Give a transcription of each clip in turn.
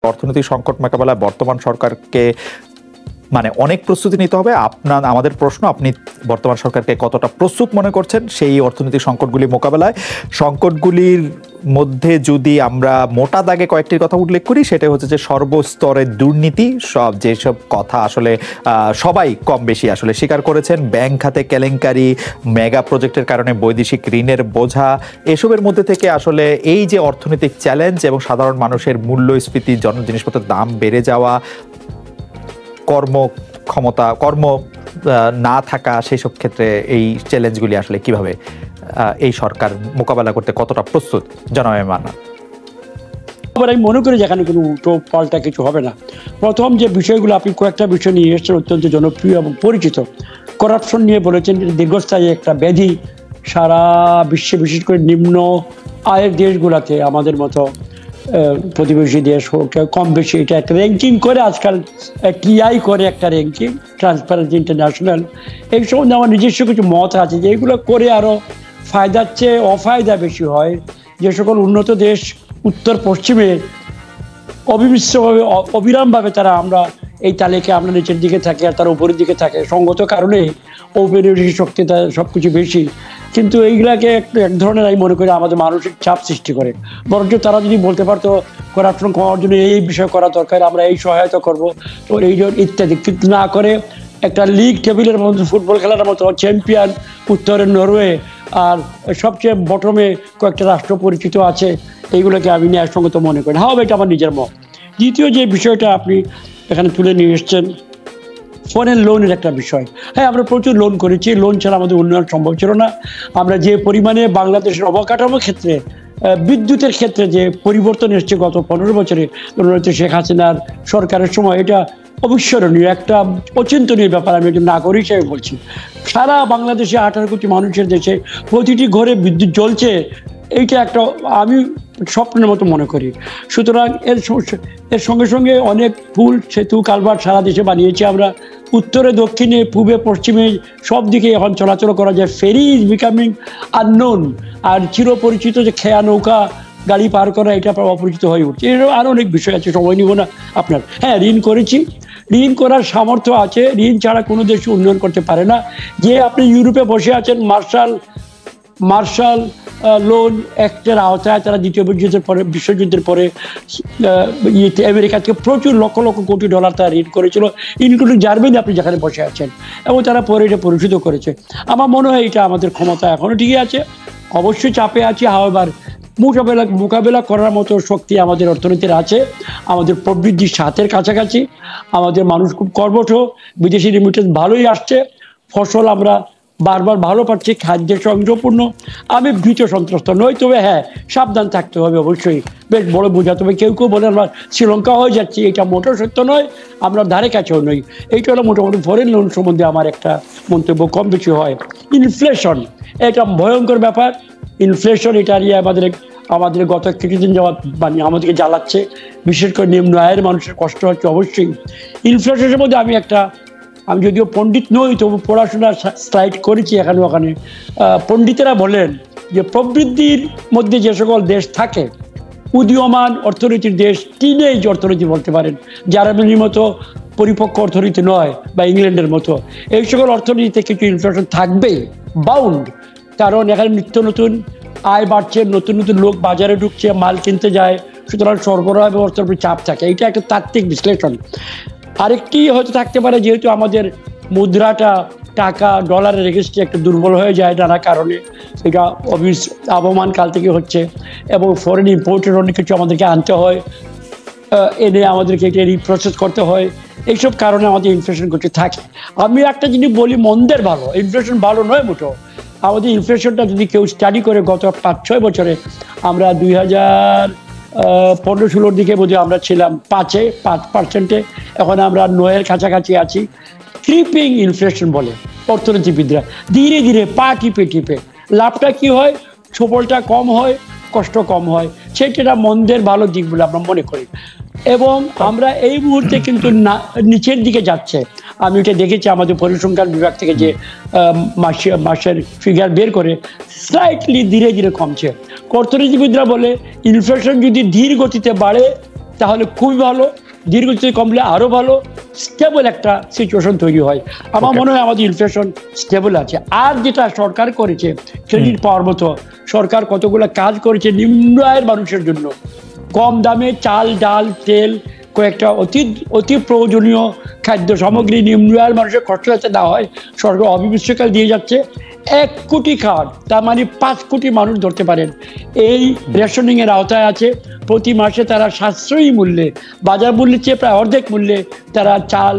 অর্থনৈতিক সংকট মোকাবেলায় বর্তমান সরকারকে অনেক প্রস্তুতি নিতে হবে। আমাদের প্রশ্ন, আপনি বর্তমান সরকারকে কতটা প্রস্তুত মনে করছেন সেই অর্থনৈতিক সংকটগুলি মোকাবেলায়? সংকটগুলির মধ্যে যদি আমরা মোটা দাগে কয়েকটির কথা উল্লেখ করি, সেটা হচ্ছে যে সর্বস্তরের দুর্নীতি, যেসব কথা আসলে সবাই কম বেশি আসলে স্বীকার করেছেন, ব্যাংক খাতে কেলেঙ্কারি, মেগা প্রজেক্টের কারণে বৈদেশিক ঋণের বোঝা, এসবের মধ্যে থেকে আসলে এই যে অর্থনৈতিক চ্যালেঞ্জ এবং সাধারণ মানুষের মূল্যস্ফীতি, জিনিসপত্রের দাম বেড়ে যাওয়া, কর্ম না থাকা, সেই সব ক্ষেত্রে এই চ্যালেঞ্জগুলি আসলে কিভাবে এই সরকার মোকাবেলা করতে কতটা প্রস্তুত? জনাব মান্নান। আমি মনে করি যেখানে কোনো উল্টো পাল্টা কিছু হবে না। প্রথম যে বিষয়গুলো আপনি কয়েকটা বিষয় নিয়ে এসেছেন অত্যন্ত জনপ্রিয় এবং পরিচিত। করাপশন নিয়ে বলেছেন, দীর্ঘস্থায়ী একটা ব্যাধি সারা বিশ্বে, বিশেষ করে নিম্ন আয়ের দেশগুলোতে, আমাদের মতো প্রতিবেশী দেশ হোক কম বেশি, এটা একটা র্যাঙ্কিং করে আজকাল টিআই করে একটা র্যাঙ্কিং, ট্রান্সপারেন্সি ইন্টারন্যাশনাল। এই সম্বন্ধে আমার নিজস্ব কিছু মত আছে যে এগুলো করে আরও ফায়দার চেয়ে অফায়দা বেশি হয়। যে সকল উন্নত দেশ উত্তর পশ্চিমে অবিমিশ্রভাবে অবিরামভাবে তারা আমরা এই তালিকায় আমরা নিচের দিকে থাকি আর তারা উপরের দিকে থাকে, সঙ্গত কারণে ঔপনিবেশিক শক্তি তার সব কিছু বেশি। কিন্তু এইগুলাকে এক ধরনের আমি মনে করি আমাদের মানসিক চাপ সৃষ্টি করে। বরঞ্চ তারা যদি বলতে পারতো করাপশন কমার জন্য এই বিষয় করা দরকার, আমরা এই সহায়তা করব, তো এই ইত্যাদি, কিন্তু না করে একটা লিগ টেবিলের মধ্যে ফুটবল খেলার মতো চ্যাম্পিয়ন উত্তরের নরওয়ে আর সবচেয়ে বটমে কয়েকটা রাষ্ট্র পরিচিত আছে, এইগুলোকে আমি ন্যায়সঙ্গত মনে করি। হ্যাঁ, এটা আমার নিজের মত। দ্বিতীয় যে বিষয়টা আপনি এখানে তুলে নিয়ে এসছেন, ফরেন লোনের একটা বিষয়। হ্যাঁ, আমরা প্রচুর লোন করেছি, লোন ছাড়া আমাদের উন্নয়ন সম্ভব ছিল না। আমরা যে পরিমাণে বাংলাদেশের অবকাঠামো ক্ষেত্রে, বিদ্যুতের ক্ষেত্রে যে পরিবর্তন এসছে গত 15 বছরে শেখ হাসিনার সরকারের সময়, এটা অবিস্মরণীয়, একটা অচিন্তনীয় ব্যাপার। আমি একজন নাগরিক হিসেবে বলছি, সারা বাংলাদেশে 18 কোটি মানুষের দেশে প্রতিটি ঘরে বিদ্যুৎ জ্বলছে, এইটা একটা আমি স্বপ্নের মতো মনে করি। সুতরাং এর সঙ্গে সঙ্গে অনেক পুল, সেতু, কালভার্ট সারা দেশে বানিয়েছি আমরা, উত্তরে দক্ষিণে পূবে পশ্চিমে সব দিকে এখন চলাচল করা যায়। ফেরি ইজ বিকামিং আননোন, আর চিরপরিচিত যে খেয়া নৌকা গাড়ি পার করা, এটা অপরিচিত হয়ে উঠছে। এরও আরও অনেক বিষয় আছে, সময় নিব না আপনার। হ্যাঁ, ঋণ করেছি, ঋণ করার সামর্থ্য আছে, ঋণ ছাড়া কোনো দেশ উন্নয়ন করতে পারে না। যে আপনি ইউরোপে বসে আছেন, মার্শাল লোন অ্যাক্টের আওতায় তারা দ্বিতীয় বিশ্বযুদ্ধের পরে আমেরিকা থেকে প্রচুর লক্ষ লক্ষ কোটি ডলার তারা ঋণ করেছিল, ইনক্লুডিং জার্মানি, আপনি যেখানে বসে আছেন, এবং তারা পরে এটা পরিশোধ করেছে। আমার মনে হয় এটা আমাদের ক্ষমতা এখনও ঠিকই আছে। অবশ্যই চাপে আছে, হাওয়ার মোকাবেলা করার মতো শক্তি আমাদের অর্থনীতির আছে। আমাদের প্রবৃদ্ধি 7-এর কাছাকাছি, আমাদের মানুষ খুব কর্মঠ, বিদেশি রেমিটেন্স ভালোই আসছে, ফসল আমরা বারবার ভালো পাচ্ছি, খাদ্যের সংযোগপূর্ণ। আমি ভীত সন্ত্রস্ত নই, তবে হ্যাঁ, সাবধান থাকতে হবে অবশ্যই। বেশ বড় বোঝা, তবে কেউ বলে আমরা শ্রীলঙ্কা হয়ে যাচ্ছি, এটা মোটেও সত্য নয়, আমরা ধারে কাছেও নই। এইটা হলো মোটামুটি ফরেন লোন সম্বন্ধে আমার একটা মন্তব্য। কম বেশি হয়। ইনফ্লেশন এটা ভয়ঙ্কর ব্যাপার। ইনফ্লেশন এটা নিয়ে আমাদের গত কিছুদিন যাওয়া আমাদেরকে জ্বালাচ্ছে, বিশেষ করে নিম্ন আয়ের মানুষের কষ্ট হচ্ছে অবশ্যই। ইনফ্লেশনের মধ্যে আমি যদিও পণ্ডিত নই, তবু পড়াশোনা স্লাইড করেছি এখানে ওখানে। পণ্ডিতেরা বলেন যে প্রবৃদ্ধির মধ্যে যে সকল দেশ থাকে, উদীয়মান অর্থনীতির দেশ, টিনেজ অর্থনীতি বলতে পারেন, জার্মানির মতো পরিপক্ক অর্থনীতি নয়, বা ইংল্যান্ডের মতো, এই সকল অর্থনীতিতে কিছু ইনফ্লেশন থাকবেই, বাউন্ড। কারণ এখানে নিত্য নতুন আয় বাড়ছে, নতুন নতুন লোক বাজারে ঢুকছে, মাল কিনতে যায়, সুতরাং সরবরাহ ব্যবস্থার উপর চাপ থাকে। এটা একটা তাত্ত্বিক বিশ্লেষণ। আরেকটি হয়তো থাকতে পারে, যেহেতু আমাদের মুদ্রাটা টাকা ডলারের এগেইনস্টে একটু দুর্বল হয়ে যায় নানা কারণে, এটা আবহমান কাল থেকে হচ্ছে, এবং ফরেন ইম্পোর্টের অনেক কিছু আমাদেরকে আনতে হয়, এনে আমাদেরকে এটা রিপ্রসেস করতে হয়, এইসব কারণে আমাদের ইনফ্লেশন করতে থাকে। আমি একটা জিনিস বলি, মন্দের ভালো, ইনফ্লেশন ভালো নয় মোটেও। আমাদের ইনফ্লেশনটা যদি কেউ স্টাডি করে, গত 5-6 বছরে আমরা 2015-16 দিকে বোধহয় আমরা ছিলাম 5%, এখন আমরা 9-এর কাছাকাছি আছি। ক্রিপিং ইনফ্লেশন বলে অর্থনীতিবিদরা, ধীরে ধীরে পা টিপে লাভটা কি হয়, সফলটা কম হয়, কষ্ট কম হয়, সেটা মন্দের ভালো দিক বলে আমরা মনে করি। এবং আমরা এই মুহূর্তে কিন্তু নিচের দিকে যাচ্ছে। আমি এটা দেখেছি আমাদের পরিসংখ্যান বিভাগ থেকে যে মাসের ফিগার বের করে, স্লাইটলি ধীরে ধীরে কমছে। অর্থনীতিবিদরা বলে ইনফ্লেশন যদি ধীর গতিতে বাড়ে তাহলে খুবই ভালো, দীর্ঘস্থায়ী কমলে আরো ভালো, স্টেবল একটা সিচুয়েশন তৈরি হয়। আমার মনে হয় আমাদের ইনফ্লেশন স্টেবল আছে। আর যেটা সরকার করেছে ক্রেডিট পাওয়ার মতো, সরকার কতগুলো কাজ করেছে নিম্ন আয়ের মানুষের জন্য, কম দামে চাল ডাল তেল কয়েকটা অতি প্রয়োজনীয় খাদ্য সামগ্রী নিম্ন আয়ের মানুষের কষ্ট যাতে না হয় সরকার অবিশ্বাসকাল দিয়ে যাচ্ছে। 1 কোটি কার্ড, তার মানে 5 কোটি মানুষ ধরতে পারেন এই রেশনিং এর আওতায় আছে। প্রতি মাসে তারা সাশ্রয়ী মূল্যে, বাজার মূল্যের চেয়ে প্রায় অর্ধেক মূল্যে তারা চাল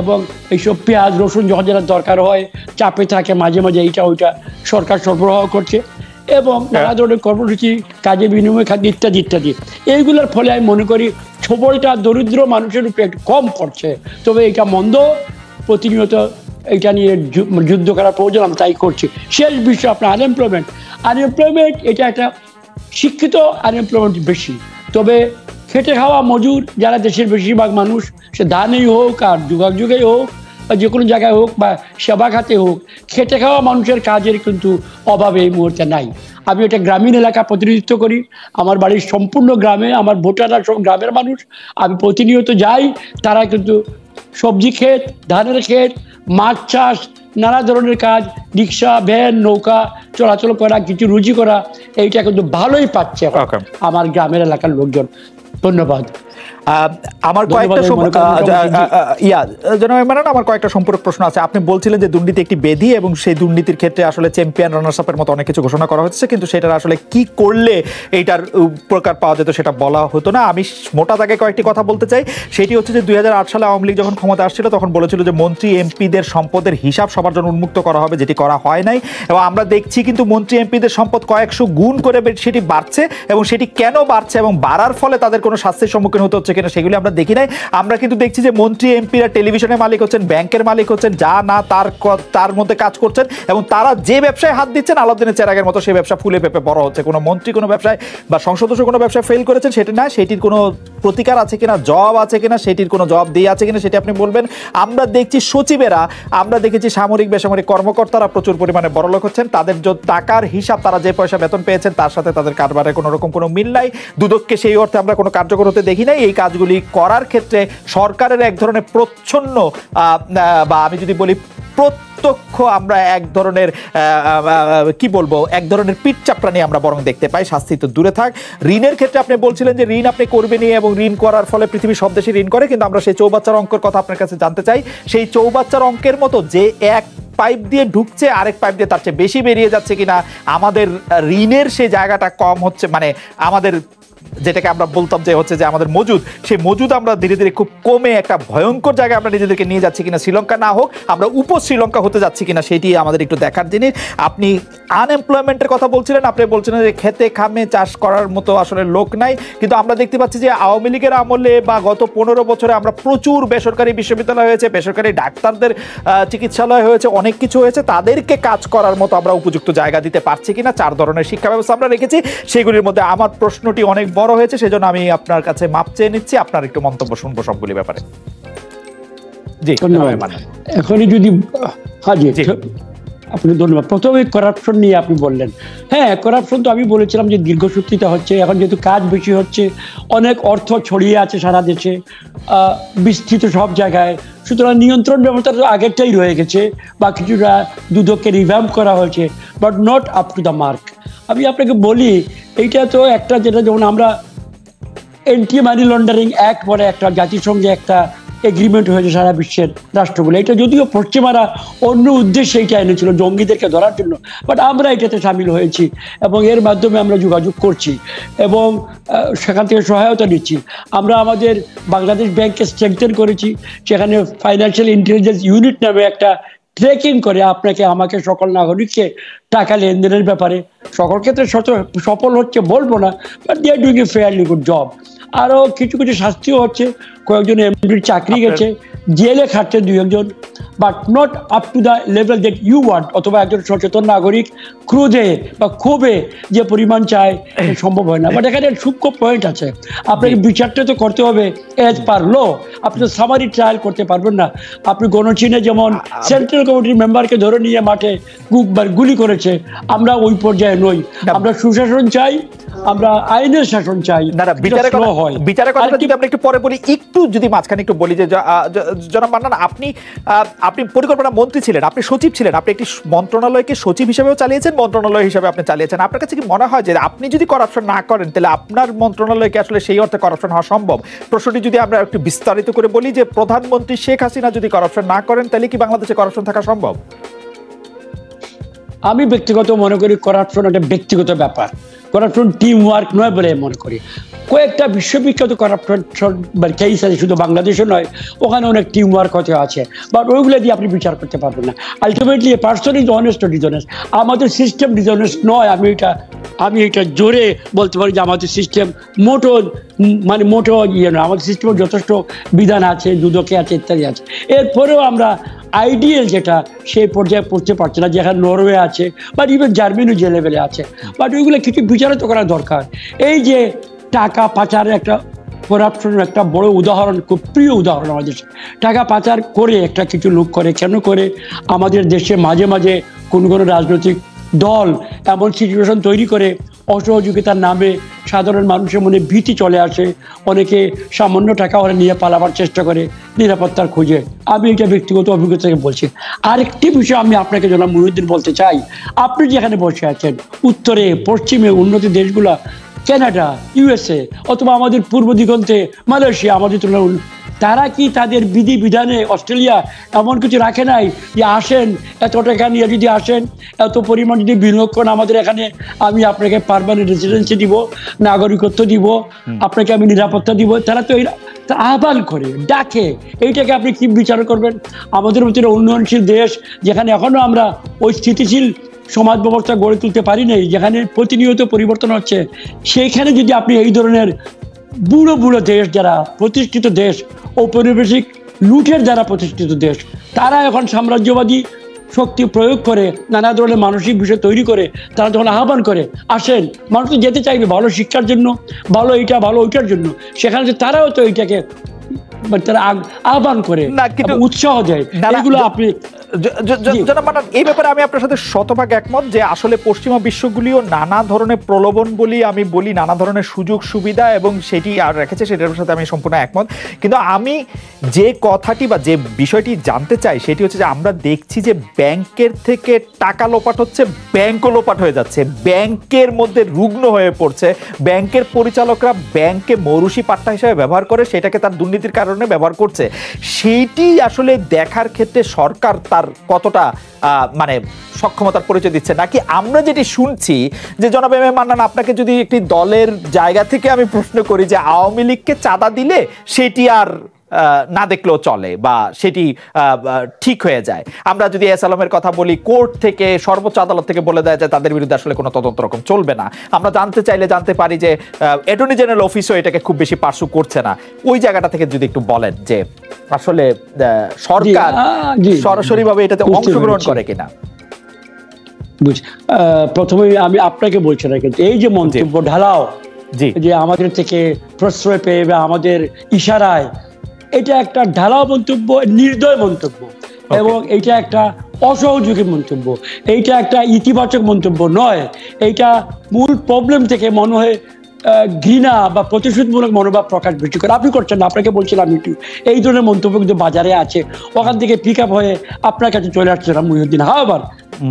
এবং এইসব পেঁয়াজ রসুন যখন যেটা দরকার হয়, চাপে থাকে মাঝে মাঝে এইটা ওইটা, সরকার সরবরাহ করছে। এবং নানা ধরনের কর্মসূচি, কাজে বিনিময় খাদ্য ইত্যাদি ইত্যাদি। এইগুলোর ফলে আমি মনে করি ছবলটা দরিদ্র মানুষের উপরে একটু কম পড়ছে। তবে এটা মন্দ, প্রতিনিয়ত এটা নিয়ে যুদ্ধ করার প্রয়োজন, আমি তাই করছি। শেষ বিষয় আপনার আনএমপ্লয়মেন্ট, এটা একটা শিক্ষিত আনএমপ্লয়মেন্ট বেশি। তবে খেটে খাওয়া মজুর যারা দেশের বেশিরভাগ মানুষ, সে ধানেই হোক আর যুগেই হোক বা যে কোনো জায়গায় হোক বা সেবা খাতে হোক, খেটে খাওয়া মানুষের কাজের কিন্তু অভাব এই মুহূর্তে নাই। আমি এটা গ্রামীণ এলাকা প্রতিনিধিত্ব করি, আমার বাড়ির সম্পূর্ণ গ্রামে, আমার ভোটাররা সব গ্রামের মানুষ। আমি প্রতিনিয়ত যাই, তারা কিন্তু সবজি ক্ষেত, ধানের ক্ষেত, মাছ চাষ, নানা ধরনের কাজ, রিক্সা ভ্যান নৌকা চলাচল করা, কিছু রুজি করা, এইটা কিন্তু ভালোই পাচ্ছে আমার গ্রামের এলাকার লোকজন। ধন্যবাদ। আমার কয়েকটা আমার কয়েকটা সম্পূরক প্রশ্ন আছে। আপনি বলছিলেন যে দুর্নীতি একটি ব্যাধি এবং সেই দুর্নীতির ক্ষেত্রে আসলে চ্যাম্পিয়ন রানার্স আপের মতো অনেক কিছু ঘোষণা করা হচ্ছে, কিন্তু সেটার আসলে কি করলে এইটার উপকার পাওয়া যেত সেটা বলা হতো না। আমি মোটা দাগে কয়েকটি কথা বলতে চাই। সেটি হচ্ছে যে 2008 সালে আওয়ামী লীগ যখন ক্ষমতা আসছিল তখন বলেছিল যে মন্ত্রী এমপিদের সম্পদের হিসাব সবার জন্য উন্মুক্ত করা হবে, যেটি করা হয় নাই। এবং আমরা দেখছি কিন্তু মন্ত্রী এমপিদের সম্পদ কয়েকশো গুণ করে সেটি বাড়ছে, এবং সেটি কেন বাড়ছে এবং বাড়ার ফলে তাদের কোনো শাস্তির সম্মুখীন হতে হচ্ছে কিনা সেগুলি আমরা দেখি নাই। আমরা কিন্তু দেখছি যে মন্ত্রী এমপিরা টেলিভিশনের মালিক হচ্ছেন, ব্যাংকের মালিক হচ্ছেন, যা না তার মধ্যে কাজ করছেন, এবং তারা যে ব্যবসায় হাত দিচ্ছেন আলাউদ্দিনের চেরাগের মতো সেই ব্যবসা ফুলে পেঁপে বড় হচ্ছে। কোনো মন্ত্রী কোনো ব্যবসায় বা সংসদ সদস্য কোনো ব্যবসায় ফেল করেছেন সেটি না, সেটির কোনো প্রতিকার আছে কিনা, জবাব আছে কিনা, সেটির কোনো জবাব দিয়ে আছে কিনা সেটি আপনি বলবেন। আমরা দেখছি সচিবেরা, আমরা দেখেছি সামরিক বেসামরিক কর্মকর্তারা প্রচুর পরিমাণে বড়লোক হচ্ছেন, তাদের টাকার হিসাব, তারা যে পয়সা বেতন পেয়েছেন তার সাথে তাদের কারবারে কোনো রকম কোনো মিল নাই। দুদককে সেই অর্থে আমরা কোনো কার্যকর হতে দেখি নাই। এই কাজগুলি করার ক্ষেত্রে সরকারের এক ধরনের প্রচ্ছন্ন বা আমি যদি বলি প্রত্যক্ষ আমরা এক ধরনের কি বলবো, এক ধরনের পিঠ চাপড়ানি আমরা বরং দেখতে পাই। শাস্তি তো দূরে থাক। ঋণের ক্ষেত্রে আপনি বলছিলেন যে ঋণ আপনি করবেনই এবং ঋণ করার ফলে পৃথিবীর সব দেশই ঋণ করে, কিন্তু আমরা সেই চৌবাচ্চার অঙ্কের কথা আপনার কাছে জানতে চাই। সেই চৌবাচ্চার অঙ্কের মতো যে এক পাইপ দিয়ে ঢুকছে আরেক পাইপ দিয়ে তার চেয়ে বেশি বেরিয়ে যাচ্ছে কিনা, আমাদের ঋণের সেই জায়গাটা কম হচ্ছে, মানে আমাদের যেটাকে আমরা বলতাম যে হচ্ছে যে আমাদের মজুদ, সেই মজুদ আমরা ধীরে ধীরে খুব কমে একটা ভয়ঙ্কর জায়গায় আমরা নিজেদেরকে নিয়ে যাচ্ছি কিনা, শ্রীলঙ্কা না হোক আমরা উপ শ্রীলঙ্কা হতে যাচ্ছি কিনা, সেটি আমাদের একটু দেখার জিনিস। আপনি আনএমপ্লয়মেন্টের কথা বলছিলেন, আপনি বলছিলেন যে খেতে খামে চাষ করার মতো আসলে লোক নাই, কিন্তু আমরা দেখতে পাচ্ছি যে আওয়ামী লীগের আমলে বা গত 15 বছরে আমরা প্রচুর বেসরকারি বিশ্ববিদ্যালয় হয়েছে, বেসরকারি ডাক্তারদের চিকিৎসালয় হয়েছে, অনেক কিছু হয়েছে, তাদেরকে কাজ করার মতো আমরা উপযুক্ত জায়গা দিতে পারছি কিনা। 4 ধরনের শিক্ষা ব্যবস্থা আমরা রেখেছি, সেগুলির মধ্যে আমার প্রশ্নটি অনেক বড় হয়েছে, সেজন্য আমি আপনার কাছে মাপ চেয়ে নিচ্ছি। আপনার একটু মন্তব্য শুনবো সবগুলি ব্যাপারে। জি ধন্যবাদ। এখনই যদি আপনি ধন্যবাদ। প্রথমে করাপশন নিয়ে আপনি বললেন, হ্যাঁ করাপশন তো আমি বলেছিলাম যে দীর্ঘসূত্রিতা হচ্ছে, এখন যেহেতু কাজ বেশি হচ্ছে, অনেক অর্থ ছড়িয়ে আছে সারা দেশে, বিস্তৃত সব জায়গায়, সুতরাং নিয়ন্ত্রণ ব্যবস্থা তো আগেরটাই রয়ে গেছে বা কিছুটা দুদককে রিভ্যাম্প করা হয়েছে, but not up to the mark. আমি আপনাকে বলি, এইটা তো একটা যেটা যেমন আমরা এন্টি মানি লন্ডারিং অ্যাক্ট বলে একটা জাতিসংঘে একটা এগ্রিমেন্ট হয়েছে সারা বিশ্বের রাষ্ট্রগুলো, এটা যদিও পশ্চিমারা অন্য উদ্দেশ্যে এটা এনেছিল জঙ্গিদেরকে ধরার জন্য, বাট আমরা এটাতে সামিল হয়েছি এবং এর মাধ্যমে আমরা যোগাযোগ করছি এবং সেখান থেকে সহায়তা নিচ্ছি। আমরা আমাদের বাংলাদেশ ব্যাংককে স্ট্রেংথেন করেছি, সেখানে ফাইন্যান্সিয়াল ইন্টেলিজেন্স ইউনিট নামে একটা ট্রেকিং করে আপনাকে আমাকে সকল নাগরিককে টাকা লেনদেনের ব্যাপারে সকল ক্ষেত্রে সফল হচ্ছে বলবো না, but they are doing a fairly good job. আরও কিছু কিছু শাস্তিও হচ্ছে, কয়েকজন এমডির চাকরি গেছে, জেলে খাটছে 2-1 but not up to the level that you want. অথবা একজন সচেতন নাগরিক ক্রোধে বা ক্ষোভে যে পরিমাণ চায় সম্ভব হয় না। বাট এখানে সূক্ষ্ম পয়েন্ট আছে, আপনাকে বিচারটা তো করতে হবে এজ পার ল। আপনি তো সামারি ট্রায়াল করতে পারবেন না। আপনি গণচিনে যেমন সেন্ট্রাল কমিটির মেম্বারকে ধরে নিয়ে মাঠে গুলি করেছে, আমরা ওই পর্যায়ে নই। আমরা সুশাসন চাই, আমরা আইনের শাসন চাই। না না, বিচারের কথাটা যদি আমরা একটু পরে বলি, একটু যদি মাঝখানে একটু বলি যে জনাব মান্নান, আপনি পরিকল্পনা মন্ত্রী ছিলেন, আপনি সচিব ছিলেন, আপনি একটি মন্ত্রণালয়কে সচিব হিসেবেও চালিয়েছেন, মন্ত্রণালয় হিসেবে আপনি চালিয়েছেন। আপনার কাছে কি মনে হয় যে আপনি যদি করাপশন না করেন তাহলে আপনার মন্ত্রণালয়কে আসলে সেই অর্থে করাপশন হওয়া সম্ভব? প্রশ্নটি যদি আমরা একটু বিস্তারিত করে বলি যে প্রধানমন্ত্রী শেখ হাসিনা যদি করাপশন না করেন তাহলে কি বাংলাদেশে করাপশন থাকা সম্ভব? আমি ব্যক্তিগত মনে করি করাপশন একটা ব্যক্তিগত ব্যাপার, করাপশন টিম ওয়ার্ক নয় বলে মনে করি। কয়েকটা বিশ্ববিখ্যাত করাপশন কেস আছে, শুধু বাংলাদেশে নয়, ওখানে অনেক টিম ওয়ার্ক হতে আছে, বাট ওইগুলো দিয়ে আপনি বিচার করতে পারবেন না। Ultimately person is honest or dishonest, আমাদের সিস্টেম ডিসঅনেস্ট নয়। আমি এটা জোরে বলতে পারি যে আমাদের সিস্টেম মোটো ইয়ে নয়। আমাদের সিস্টেমের যথেষ্ট বিধান আছে, দুদকে আছে, ইত্যাদি আছে। এরপরেও আমরা আইডিয়াল যেটা সেই পর্যায়ে পড়তে পারছে না, যেখানে নরওয়ে আছে বাট ইভেন জার্মানিও যে লেভেলে আছে, বাট ওইগুলো কিছু বিচারিত করা দরকার। এই যে টাকা পাচারের একটা করাপশনের একটা বড় উদাহরণ, খুব প্রিয় উদাহরণ আমাদের, টাকা পাচার করে একটা কিছু লোক করে, কেন করে? আমাদের দেশে মাঝে মাঝে কোনো রাজনৈতিক দল এমন সিচুয়েশন তৈরি করে অসহযোগিতার নামে সাধারণ মানুষের মনে ভীতি চলে আসে, অনেকে সামান্য টাকা ওরা নিয়ে পালাবার চেষ্টা করে নিরাপত্তার খোঁজে। আমি এটা ব্যক্তিগত অভিজ্ঞতা থেকে বলছি। আরেকটি বিষয় আমি আপনাকে জনাব মুহিউদ্দিন বলতে চাই, আপনি যেখানে বসে আছেন উত্তরে পশ্চিমে উন্নত দেশগুলা, কানাডা, ইউএসএ অথবা আমাদের পূর্ব দিগন্তে মালয়েশিয়া, আমাদের তুলনায় তারা কি তাদের বিধি বিধানে অস্ট্রেলিয়া এমন কিছু রাখে নাই যে আসেন এত টাকা নিয়ে যদি আসেন, এত পরিমাণ যদি বিনিয়োগ করেন আমাদের এখানে, আমি আপনাকে পার্মানেন্ট রেসিডেন্সি দিব, নাগরিকত্ব দিব, আপনাকে আমি নিরাপত্তা দিব। তারা তো আহ্বান করে, ডাকে, এইটাকে আপনি কি বিচার করবেন? আমাদের মধ্যে উন্নয়নশীল দেশ যেখানে এখনো আমরা ওই স্থিতিশীল সমাজ ব্যবস্থা গড়ে তুলতে পারি নাই, যেখানে প্রতিনিয়ত পরিবর্তন হচ্ছে, সেইখানে যদি আপনি এই ধরনের বুড়ো বুড়ো দেশ, যারা প্রতিষ্ঠিত দেশ, ঔপনিবেশিক লুটের যারা প্রতিষ্ঠিত দেশ, তারা এখন সাম্রাজ্যবাদী শক্তি প্রয়োগ করে নানা ধরনের মানসিক বিষয় তৈরি করে, তারা যখন আহ্বান করে আসেন, মানুষ তো যেতে চাইবে ভালো শিক্ষার জন্য, ভালো এইটা ভালো ওইটার জন্য, সেখানে তারাও তো এইটাকে তারা আহ্বান করে, উৎসাহ দেয়। এগুলো আপনি এই ব্যাপারে আমি আপনার সাথে শতভাগ একমত যে আসলে পশ্চিমা বিশ্বগুলিও নানা ধরনের প্রলোভন আমি বলি নানা ধরনের সুযোগ সুবিধা এবং সেটি আর রেখেছে, সেটার সাথে আমি সম্পূর্ণ একমত। কিন্তু আমি যে কথাটি বা যে বিষয়টি জানতে চাই সেটি হচ্ছে যে আমরা দেখছি যে ব্যাংকের থেকে টাকা লোপাট হচ্ছে, ব্যাংকও লোপাট হয়ে যাচ্ছে, ব্যাংকের মধ্যে রুগ্ন হয়ে পড়ছে, ব্যাংকের পরিচালকরা ব্যাংকে মৌরুষি পাট্টা হিসেবে ব্যবহার করে, সেটাকে তার দুর্নীতির কারণে ব্যবহার করছে। সেইটি আসলে দেখার ক্ষেত্রে সরকার তার কতটা সক্ষমতার পরিচয় দিচ্ছে, নাকি আমরা যেটি শুনছি যে জনাব এম এ মান্নান, আপনাকে যদি একটি দলের জায়গা থেকে আমি প্রশ্ন করি যে আওয়ামী লীগকে চাঁদা দিলে সেটি আর না দেখলেও চলে বা সেটি ঠিক হয়ে যায়। আমরা যদি এস আলমের কথা বলি, কোর্ট থেকে সর্বোচ্চ আদালত থেকে বলে দেয় যে তাদের বিরুদ্ধে আসলে কোনো তদন্ত রকম চলবে না। আমরা জানতে চাইলে জানতে পারি যে অ্যাটর্নি জেনারেল অফিসও এটাকে খুব বেশি পার্সু করছে না। ওই জায়গাটা থেকে যদি একটু বলেন যে আসলে সরকার সরাসরিভাবে এটাতে অংশগ্রহণ করে কিনা। প্রথমে আমি আপনাকে বলছি না, কিন্তু এই যে মন্তব্য ঢালাও যে আমাদের থেকে প্রশ্রয় পেয়ে বা আমাদের ইশারায়, এটা একটা ঢালাও মন্তব্য, নির্দয় মন্তব্য, এবং এটা একটা অসহযোগী মন্তব্য, এইটা একটা ইতিবাচক মন্তব্য নয়। এইটা মূল প্রবলেম থেকে মনে হয় ঘৃণা বা প্রতিশোধমূলক মনোভাব প্রকাশ বেশি করে। আপনি করছেন না, আপনাকে বলছিলাম একটু এই ধরনের মন্তব্য কিন্তু বাজারে আছে, ওখান থেকে পিক আপ হয়ে আপনার কাছে চলে আসছে না মুহিউদ্দিন। আবার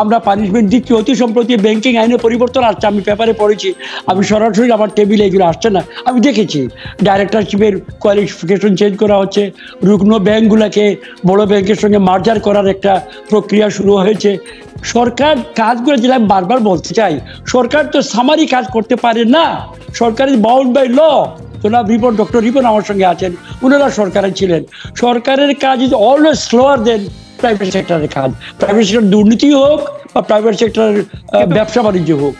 আমরা পানিশমেন্ট দিচ্ছি, অতি সম্প্রতি ব্যাংকিং আইনে পরিবর্তন আসছে, আমি পেপারে পড়েছি, আমি সরাসরি আমার টেবিলে এগুলো আসছে না, আমি দেখেছি ডাইরেক্টরশিপের কোয়ালিফিকেশন চেঞ্জ করা হচ্ছে, রুগ্ন ব্যাংকগুলোকে বড় ব্যাংকের সঙ্গে মার্জার করার একটা প্রক্রিয়া শুরু হয়েছে। সরকার কাজগুলো যেটা আমি বারবার বলতে চাই, সরকার তো সামারি কাজ করতে পারে না, সরকার ইজ বাউন্ড বাই ল। জনাব ডক্টর রিপন আমার সঙ্গে আছেন, ওনারা সরকারে ছিলেন। সরকারের কাজ is always slower than private সেক্টরের কাজ। প্রাইভেট সেক্টর দুর্নীতি হোক বা প্রাইভেট সেক্টরের ব্যবসা বাণিজ্য হোক,